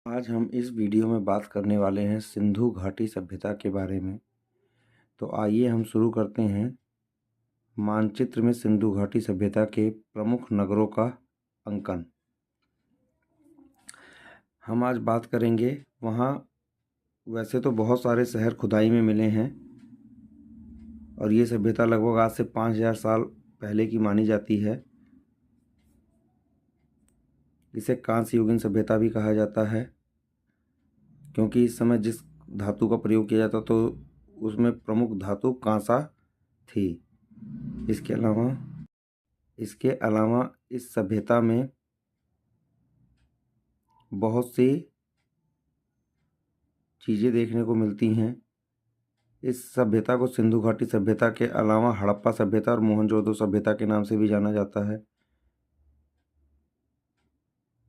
आज हम इस वीडियो में बात करने वाले हैं सिंधु घाटी सभ्यता के बारे में। तो आइए हम शुरू करते हैं मानचित्र में सिंधु घाटी सभ्यता के प्रमुख नगरों का अंकन। हम आज बात करेंगे वहाँ वैसे तो बहुत सारे शहर खुदाई में मिले हैं और ये सभ्यता लगभग आज से 5000 साल पहले की मानी जाती है। इसे कांस्य युगीन सभ्यता भी कहा जाता है क्योंकि इस समय जिस धातु का प्रयोग किया जाता तो उसमें प्रमुख धातु कांसा थी। इसके अलावा इस सभ्यता में बहुत सी चीज़ें देखने को मिलती हैं। इस सभ्यता को सिंधु घाटी सभ्यता के अलावा हड़प्पा सभ्यता और मोहनजोदड़ो सभ्यता के नाम से भी जाना जाता है।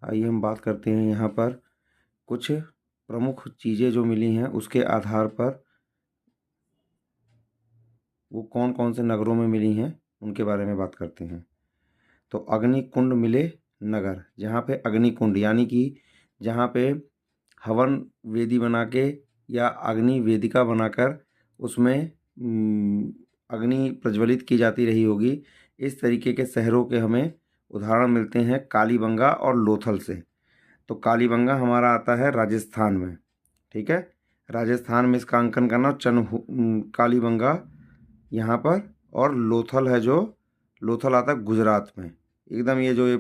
आइए हम बात करते हैं यहाँ पर कुछ प्रमुख चीज़ें जो मिली हैं उसके आधार पर वो कौन कौन से नगरों में मिली हैं उनके बारे में बात करते हैं। तो अग्निकुंड मिले नगर, जहाँ पे अग्निकुंड यानी कि जहाँ पे हवन वेदी बना के या अग्नि वेदिका बनाकर उसमें अग्नि प्रज्वलित की जाती रही होगी, इस तरीके के शहरों के हमें उदाहरण मिलते हैं कालीबंगा और लोथल से। तो कालीबंगा हमारा आता है राजस्थान में, ठीक है। राजस्थान में इसका अंकन करना कालीबंगा यहाँ पर, और लोथल है जो लोथल आता है गुजरात में। एकदम ये जो ये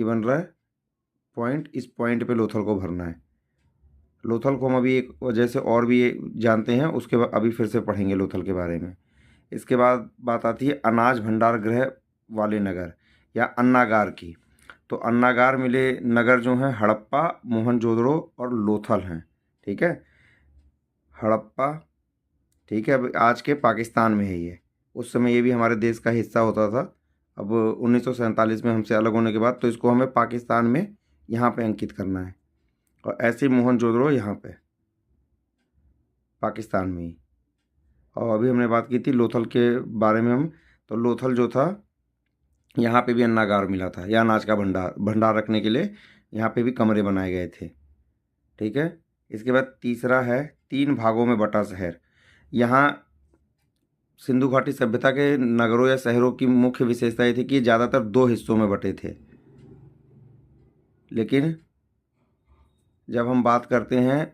बन रहा है पॉइंट, इस पॉइंट पे लोथल को भरना है। लोथल को हम अभी एक वजह से और भी जानते हैं, उसके बाद अभी फिर से पढ़ेंगे लोथल के बारे में। इसके बाद बात आती है अनाज भंडार गृह वाले नगर या अन्नागार की। तो अन्नागार मिले नगर जो हैं हड़प्पा, मोहनजोदड़ो और लोथल हैं, ठीक है। हड़प्पा, ठीक है, अब आज के पाकिस्तान में है ये। उस समय ये भी हमारे देश का हिस्सा होता था। अब 1947 में हमसे अलग होने के बाद तो इसको हमें पाकिस्तान में यहाँ पे अंकित करना है, और ऐसे मोहनजोदड़ो यहाँ पे पाकिस्तान में ही। और अभी हमने बात की थी लोथल के बारे में तो लोथल जो था यहाँ पे भी अन्नागार मिला था या अनाज का भंडार रखने के लिए यहाँ पे भी कमरे बनाए गए थे, ठीक है। इसके बाद तीसरा है 3 भागों में बटा शहर। यहाँ सिंधु घाटी सभ्यता के नगरों या शहरों की मुख्य विशेषता ये थी कि ज़्यादातर 2 हिस्सों में बटे थे। लेकिन जब हम बात करते हैं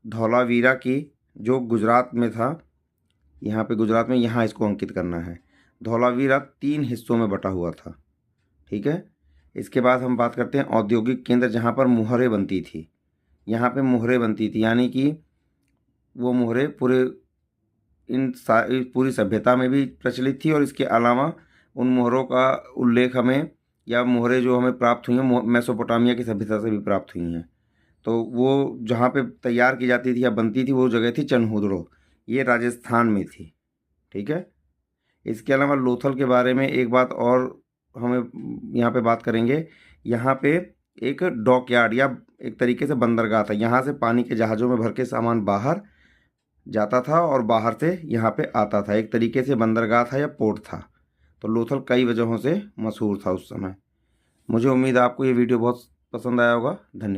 धौलावीरा की, जो गुजरात में था, यहाँ पे गुजरात में, यहाँ इसको अंकित करना है। धौलावीरा 3 हिस्सों में बटा हुआ था, ठीक है। इसके बाद हम बात करते हैं औद्योगिक केंद्र, जहाँ पर मुहरें बनती थी। यहाँ पे मुहरें बनती थी यानी कि वो मुहरें पूरी सभ्यता में भी प्रचलित थी, और इसके अलावा उन मोहरों का उल्लेख हमें, या मोहरें जो हमें प्राप्त हुई हैं मेसोपोटामिया की सभ्यता से भी प्राप्त हुई हैं। तो वो जहाँ पे तैयार की जाती थी या बनती थी वो जगह थी चनहुदड़ो, ये राजस्थान में थी, ठीक है। इसके अलावा लोथल के बारे में एक बात और हमें यहाँ पे बात करेंगे। यहाँ पे एक डॉकयार्ड या एक तरीके से बंदरगाह था। यहाँ से पानी के जहाज़ों में भर के सामान बाहर जाता था और बाहर से यहाँ पे आता था। एक तरीके से बंदरगाह था या पोर्ट था। तो लोथल कई वजहों से मशहूर था उस समय। मुझे उम्मीद है आपको ये वीडियो बहुत पसंद आया होगा। धन्यवाद।